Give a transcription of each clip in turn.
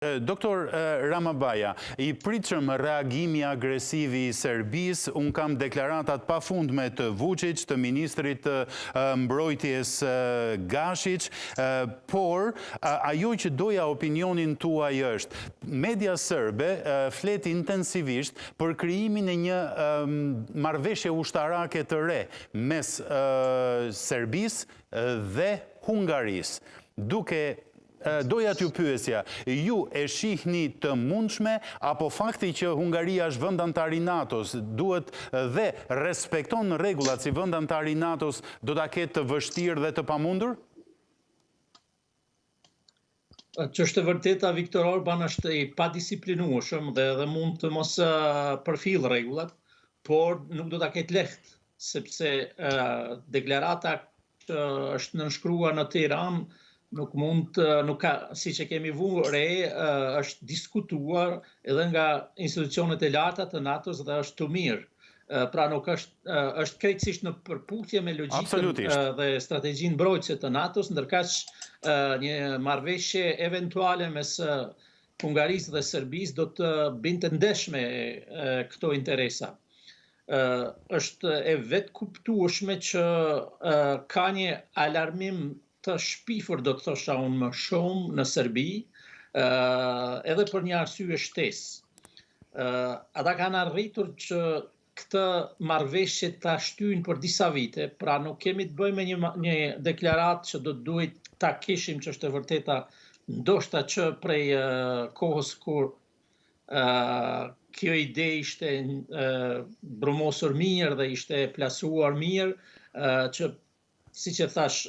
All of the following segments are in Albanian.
Doktor Ramabaja, I pritshëm reagimi agresiv I Serbisë, unë kam deklaratat pafundme të Vučić, të ministrit të mbrojtjes Gašić, por ajo që doja opinionin tuaj është, media serbe flet intensivisht për krijimin e një marrëveshje ushtarake të re mes Serbisë dhe Hungarisë, duke doja t'ju pyesja, ju e shihni të mundshme, apo fakti që Hungaria është vend antar I NATO-s, duhet dhe respekton rregullat si vend antar I NATO-s, do ta ketë të vështirë dhe të pamundur? Që është e vërteta, Viktor Orban është I padisiplinueshëm dhe mund të mos përfill rregullat, por nuk do ta ketë lehtë, sepse deklarata që është nënshkruar në Tiranë nuk ka, siç e kemi vu re, është diskutuar edhe nga institucionet e larta të NATO-s dhe është të mirë. Pra nuk është krejtësisht në përputhje me logjikën dhe strategjinë mbrojtëse të NATO-s, ndërkaq një marrëveshje eventuale mes Hungarisë dhe Serbisë do të binte ndeshme këto interesa. Është e vetë kuptueshme që ka një alarmim të shpifur, do të thosha unë më shumë, në Serbi, edhe për një arsye shtesë. Ata kanë arritur që këtë marrëveshje ta shtyjnë për disa vite, pra nuk kemi të bëjmë një deklaratë që do të duhet ta kishim, që është e vërteta, ndoshta që prej kohës kur kjo ide ishte brumosur mirë dhe ishte plasuar mirë, që siç e thash,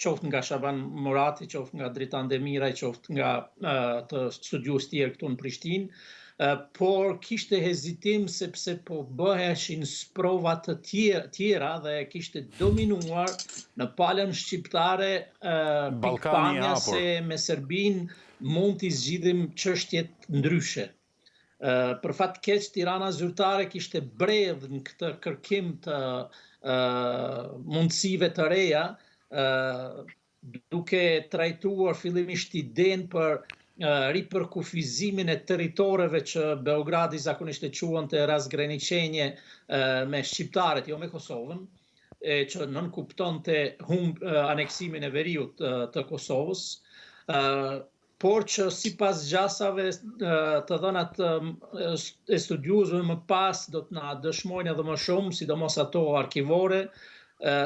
qoftë nga Shaban Murati, qoftë nga Dritan Demiraj, qoftë nga të studiues tjerë këtu në Prishtinë, por kishte hezitim sepse po bëheshin sprova të tjera dhe kishte dominuar në palën shqiptare pikpamja se me Serbinë mund t'i zgjidhim çështjet ndryshe. Për fat keq, Tirana zyrtare kishte bredh në këtë kërkim të mundësive të reja, duke trajtuar fillimisht idenë për ripërkufizimin e territoreve që Beogradi zakonisht e quante razgraniqenje me shqiptarët, jo me Kosovën, që nënkuptonte aneksimin e veriut të Kosovës, por që sipas gjasave të dhënat e studiuesve më pas do të na dëshmojnë edhe më shumë, sidomos ato arkivore,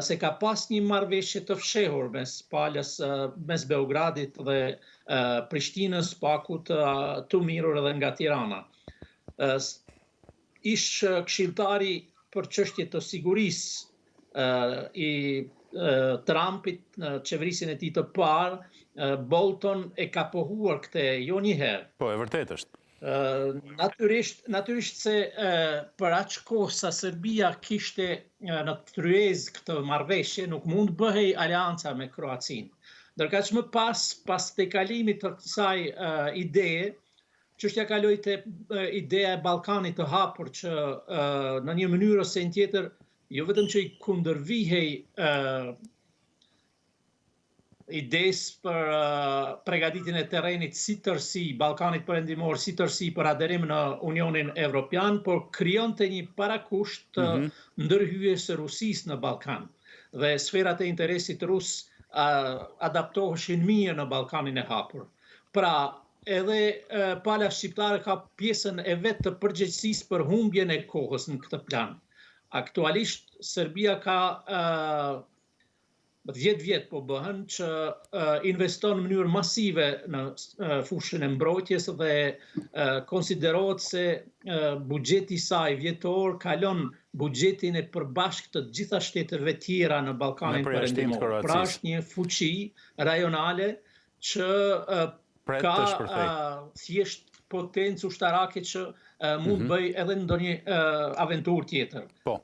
se ka pas një marrëveshje të fshehur mes Beogradit dhe Prishtinës, paku të mirur edhe nga Tirana. Ish këshilltari për çështje të sigurisë I Trumpit në qeverisin e tij të parë, Bolton e ka pohuar këtë jo një herë. Po, e vërtetë është. Natyrisht se për aq kohë sa Serbia kishte në tryezë këtë marrëveshje, nuk mund bëhej alianca me Kroacinë. Ndërkaq më pas tejkalimit të kësaj ideje, çështja kaloi te ideja e Ballkanit të hapur që në një mënyrë ose në tjetër jo vetëm që I kundërvihej ides për përgatitjen e terrenit si tërësi, Ballkanit Perëndimor si tërësi për aderim në Unionin Evropian, por krijonte një parakusht të ndërhyjes së Rusisë në Ballkan. Dhe sferat e interesit rus adaptoheshin mirë në Ballkanin e hapur. Pra, edhe pala shqiptare ka pjesën e vet të përgjegjësisë për humbjen e kohës në këtë plan. Aktualisht Serbia ka 10 vjet po bëhen që investon në mënyrë masive në fushën e mbrojtjes dhe konsiderohet se buxheti I saj vjetor kalon buxhetin e përbashkët të gjitha shteteve tjera në Ballkanin Perëndimor. Pra është një fuqi rajonale që ka thjesht potencë ushtarake që mund bëj edhe ndonjë aventurë tjetër.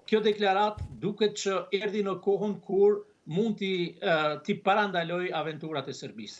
Kjo deklaratë duket që erdhi në kohën kur mund t'i parandaloj aventurat e Serbisë.